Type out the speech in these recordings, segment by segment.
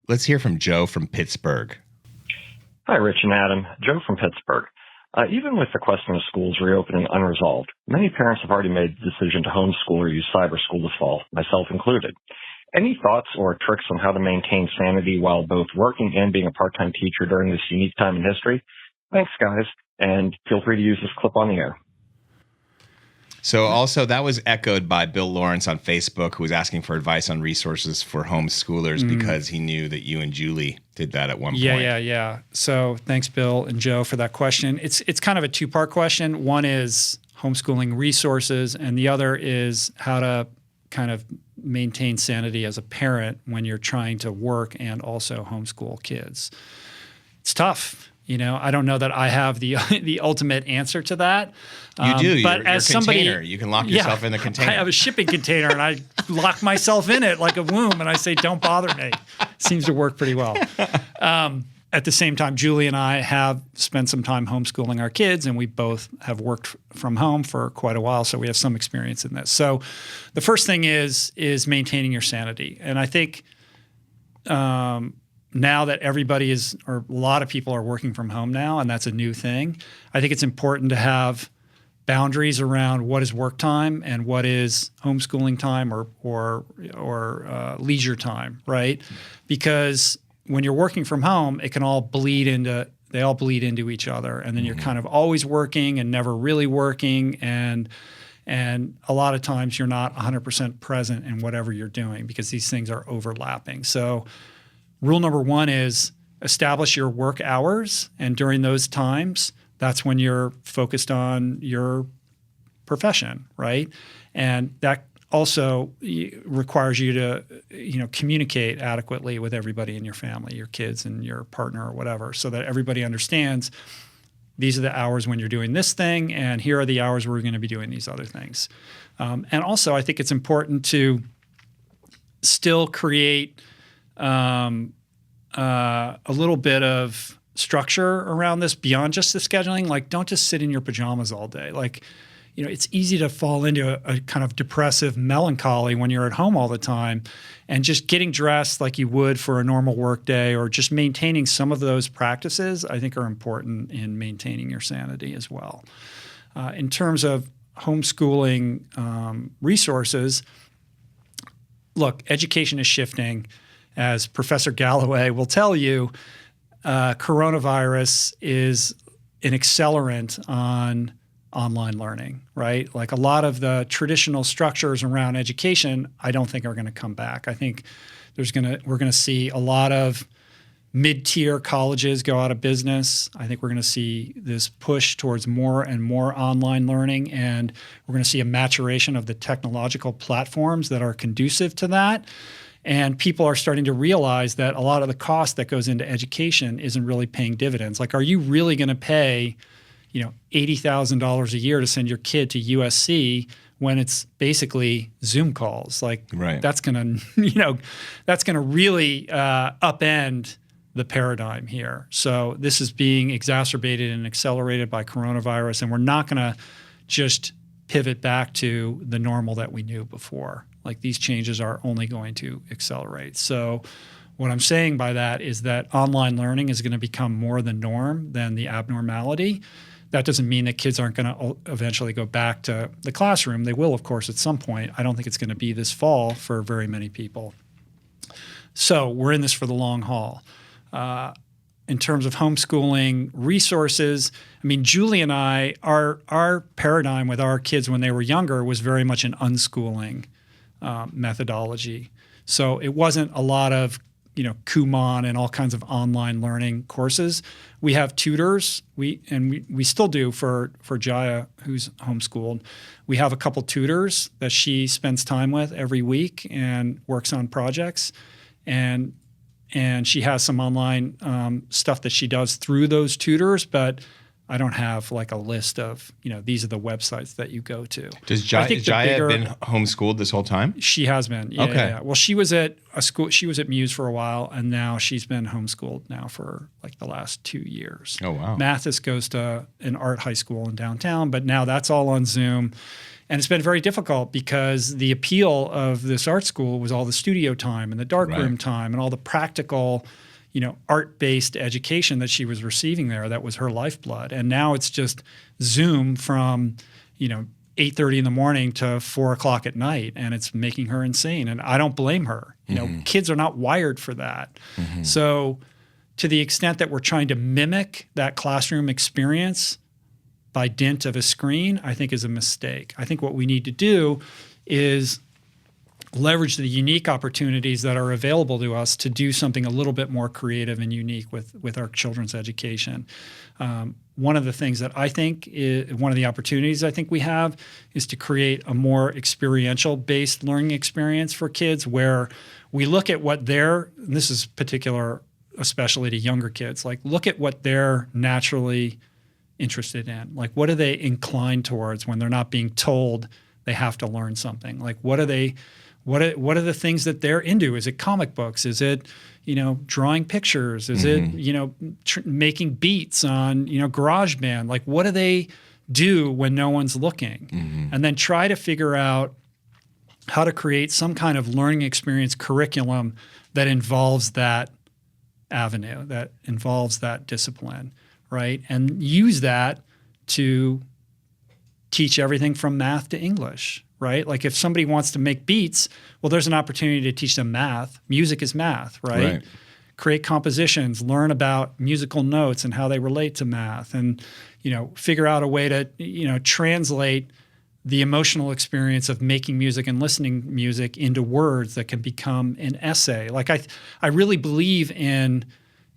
Let's hear from Joe from Pittsburgh. Hi, Rich and Adam. Joe from Pittsburgh. Even with the question of schools reopening unresolved, many parents have already made the decision to homeschool or use cyber school this fall, myself included. Any thoughts or tricks on how to maintain sanity while both working and being a part-time teacher during this unique time in history? Thanks, guys, and feel free to use this clip on the air. So also that was echoed by Bill Lawrence on Facebook, who was asking for advice on resources for homeschoolers because he knew that you and Julie did that at one point. Yeah. So thanks, Bill and Joe, for that question. It's kind of a two-part question. One is homeschooling resources, and the other is how to kind of maintain sanity as a parent when you're trying to work and also homeschool kids. It's tough. I don't know that I have the ultimate answer to that. You do. But your as somebody, container, you can lock yourself in the container. I have a shipping container, and I lock myself in it like a womb, and I say, "Don't bother me." Seems to work pretty well. At the same time, Julie and I have spent some time homeschooling our kids, and we both have worked from home for quite a while, so we have some experience in this. So the first thing is maintaining your sanity. And I think now that everybody or a lot of people are working from home now, and that's a new thing, I think it's important to have boundaries around what is work time and what is homeschooling time or leisure time, right? Because when you're working from home, it can all bleed into each other, and then you're kind of always working and never really working, and a lot of times you're not 100% present in whatever you're doing because these things are overlapping. So rule number one is establish your work hours, and during those times, that's when you're focused on your profession, right? And that also requires you to, communicate adequately with everybody in your family, your kids and your partner or whatever, so that everybody understands these are the hours when you're doing this thing, and here are the hours where we're going to be doing these other things. And also, I think it's important to still create a little bit of structure around this beyond just the scheduling. Like, don't just sit in your pajamas all day. Like, it's easy to fall into a kind of depressive melancholy when you're at home all the time, and just getting dressed like you would for a normal work day, or just maintaining some of those practices, I think are important in maintaining your sanity as well. In terms of homeschooling resources, look, education is shifting. As Professor Galloway will tell you, coronavirus is an accelerant on online learning, right? Like a lot of the traditional structures around education, I don't think are going to come back. I think we're going to see a lot of mid-tier colleges go out of business. I think we're going to see this push towards more and more online learning, and we're going to see a maturation of the technological platforms that are conducive to that. And people are starting to realize that a lot of the cost that goes into education isn't really paying dividends. Like, are you really going to pay $80,000 a year to send your kid to USC when it's basically Zoom calls? Like, right. That's going to really upend the paradigm here. So this is being exacerbated and accelerated by coronavirus, and we're not going to just pivot back to the normal that we knew before. Like, these changes are only going to accelerate. So what I'm saying by that is that online learning is going to become more the norm than the abnormality. That doesn't mean that kids aren't going to eventually go back to the classroom. They will, of course, at some point. I don't think it's going to be this fall for very many people. So we're in this for the long haul. In terms of homeschooling resources, I mean, Julie and I, our paradigm with our kids when they were younger was very much an unschooling methodology. So it wasn't a lot of Kumon and all kinds of online learning courses. We have tutors. We still do for Jaya, who's homeschooled. We have a couple tutors that she spends time with every week and works on projects, and she has some online stuff that she does through those tutors. But I don't have like a list of, these are the websites that you go to. Does Jaya have been homeschooled this whole time? She has been. Yeah, okay. Yeah. Well, she was at a school. She was at Muse for a while, and now she's been homeschooled now for like the last 2 years. Oh, wow. Mathis goes to an art high school in downtown, but now that's all on Zoom. And it's been very difficult because the appeal of this art school was all the studio time and the darkroom time and all the practical, art-based education that she was receiving there. That was her lifeblood. And now it's just Zoom from, 8:30 in the morning to 4 o'clock at night, and it's making her insane. And I don't blame her. Kids are not wired for that. So to the extent that we're trying to mimic that classroom experience by dint of a screen, I think is a mistake. I think what we need to do is leverage the unique opportunities that are available to us to do something a little bit more creative and unique with our children's education. One of the things that I think one of the opportunities I think we have is to create a more experiential-based learning experience for kids where we look at what this is particular especially to younger kids, like look at what they're naturally interested in. Like what are they inclined towards when they're not being told they have to learn something? Like what are the things that they're into? Is it comic books? Is it, drawing pictures? Is it, making beats on, GarageBand? Like what do they do when no one's looking? And then try to figure out how to create some kind of learning experience curriculum that involves that avenue, that involves that discipline, right? And use that to teach everything from math to English, right? Like if somebody wants to make beats, well, there's an opportunity to teach them math. Music is math, right? Create compositions, learn about musical notes and how they relate to math, and figure out a way to translate the emotional experience of making music and listening music into words that can become an essay. Like I really believe in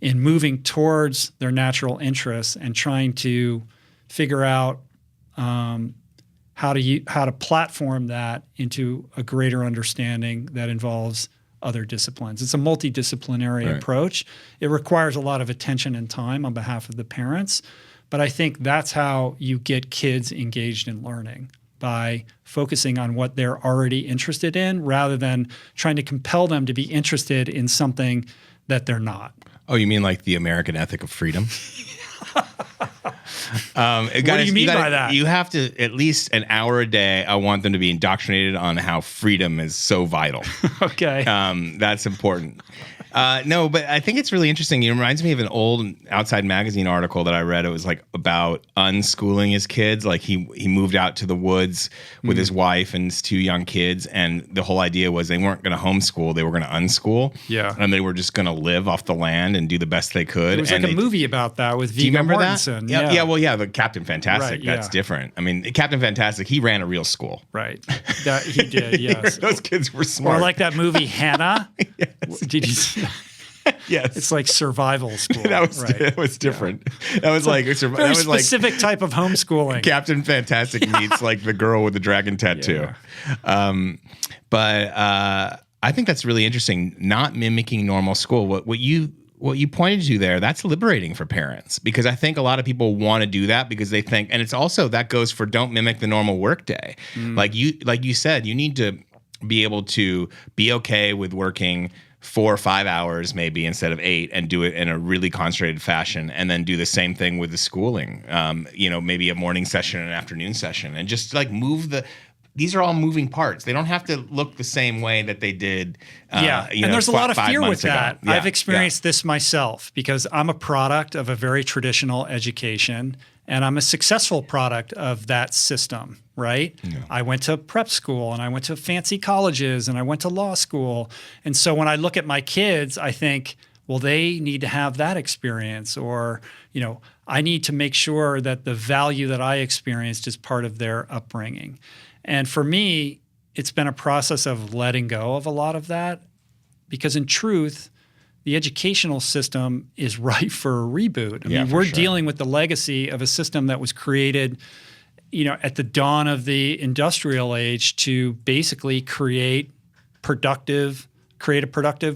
moving towards their natural interests and trying to figure out how to platform that into a greater understanding that involves other disciplines. It's a multidisciplinary approach. It requires a lot of attention and time on behalf of the parents, but I think that's how you get kids engaged in learning, by focusing on what they're already interested in rather than trying to compel them to be interested in something that they're not. Oh, you mean like the American ethic of freedom? What do you mean by that? You have to at least an hour a day. I want them to be indoctrinated on how freedom is so vital. Okay. That's important. No, but I think it's really interesting. It reminds me of an old Outside Magazine article that I read. It was like about unschooling his kids. Like he moved out to the woods with his wife and his 2 young kids, and the whole idea was they weren't going to homeschool; they were going to unschool. Yeah, and they were just going to live off the land and do the best they could. There was like a movie about that with Viggo Mortensen. Yeah. Well, yeah, the Captain Fantastic. That's different. I mean, Captain Fantastic. He ran a real school. Right. That he did. Yes. Those kids were smart. Or like that movie Hannah. Yes. Did you see? Yes, it's like survival school. That was different. Yeah. That was like very specific type of homeschooling. Captain Fantastic meets like the girl with the dragon tattoo. Yeah. But I think that's really interesting. Not mimicking normal school. What you pointed to there, that's liberating for parents, because I think a lot of people want to do that because they think, and it's also that goes for don't mimic the normal workday. Like you said, you need to be able to be okay with working 4 or 5 hours maybe instead of 8, and do it in a really concentrated fashion, and then do the same thing with the schooling. Maybe a morning session and an afternoon session, and just like these are all moving parts. They don't have to look the same way that they did. And there's a lot of fear with that. Yeah, I've experienced this myself because I'm a product of a very traditional education, and I'm a successful product of that system, right? Yeah. I went to prep school, and I went to fancy colleges, and I went to law school. And so when I look at my kids, I think, well, they need to have that experience, or, I need to make sure that the value that I experienced is part of their upbringing. And for me, it's been a process of letting go of a lot of that, because in truth, the educational system is ripe for a reboot. I mean, we're dealing with the legacy of a system that was created, at the dawn of the industrial age to basically create a productive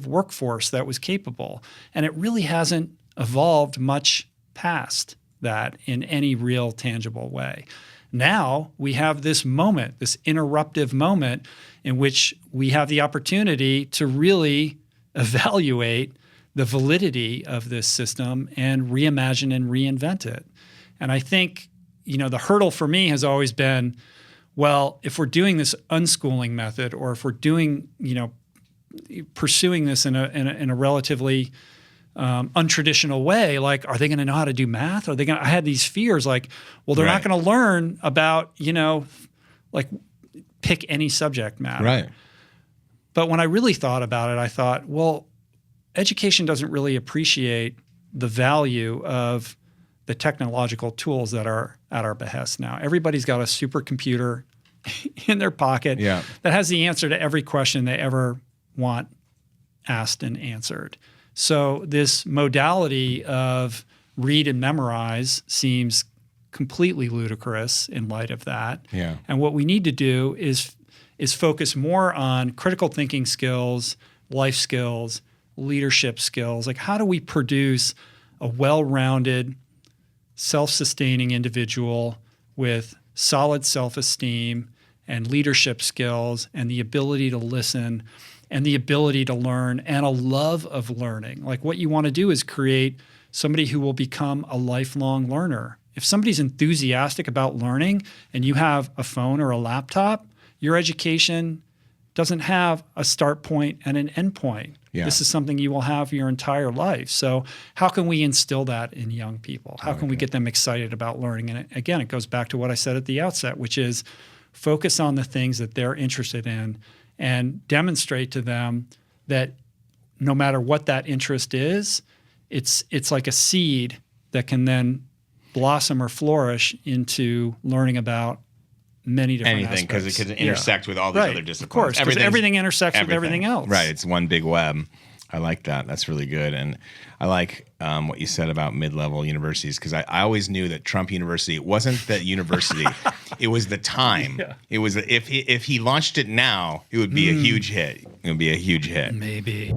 workforce that was capable. And it really hasn't evolved much past that in any real tangible way. Now we have this moment, this interruptive moment in which we have the opportunity to really evaluate the validity of this system and reimagine and reinvent it. And I think, the hurdle for me has always been, well, if we're doing this unschooling method, or if we're doing, pursuing this in a relatively untraditional way, like, are they going to know how to do math? I had these fears like, well, they're not going to learn about, like pick any subject matter. Right. But when I really thought about it, I thought, well, education doesn't really appreciate the value of the technological tools that are at our behest now. Everybody's got a supercomputer in their pocket that has the answer to every question they ever want asked and answered. So this modality of read and memorize seems completely ludicrous in light of that. Yeah. And what we need to do is focus more on critical thinking skills, life skills, leadership skills. Like, how do we produce a well-rounded, self-sustaining individual with solid self-esteem and leadership skills and the ability to listen and the ability to learn and a love of learning. Like, what you want to do is create somebody who will become a lifelong learner. If somebody's enthusiastic about learning and you have a phone or a laptop, your education doesn't have a start point and an end point. Yeah. This is something you will have your entire life. So how can we instill that in young people? How can we get them excited about learning? And again, it goes back to what I said at the outset, which is focus on the things that they're interested in and demonstrate to them that no matter what that interest is, it's like a seed that can then blossom or flourish into learning about many different anything, because it could intersect with all these other disciplines. Of course, because everything intersects with everything else. Right, it's one big web. I like that. That's really good. And I like what you said about mid-level universities, because I always knew that Trump University, it wasn't the university, it was the time. Yeah. It was if he launched it now, it would be a huge hit. It would be a huge hit. Maybe.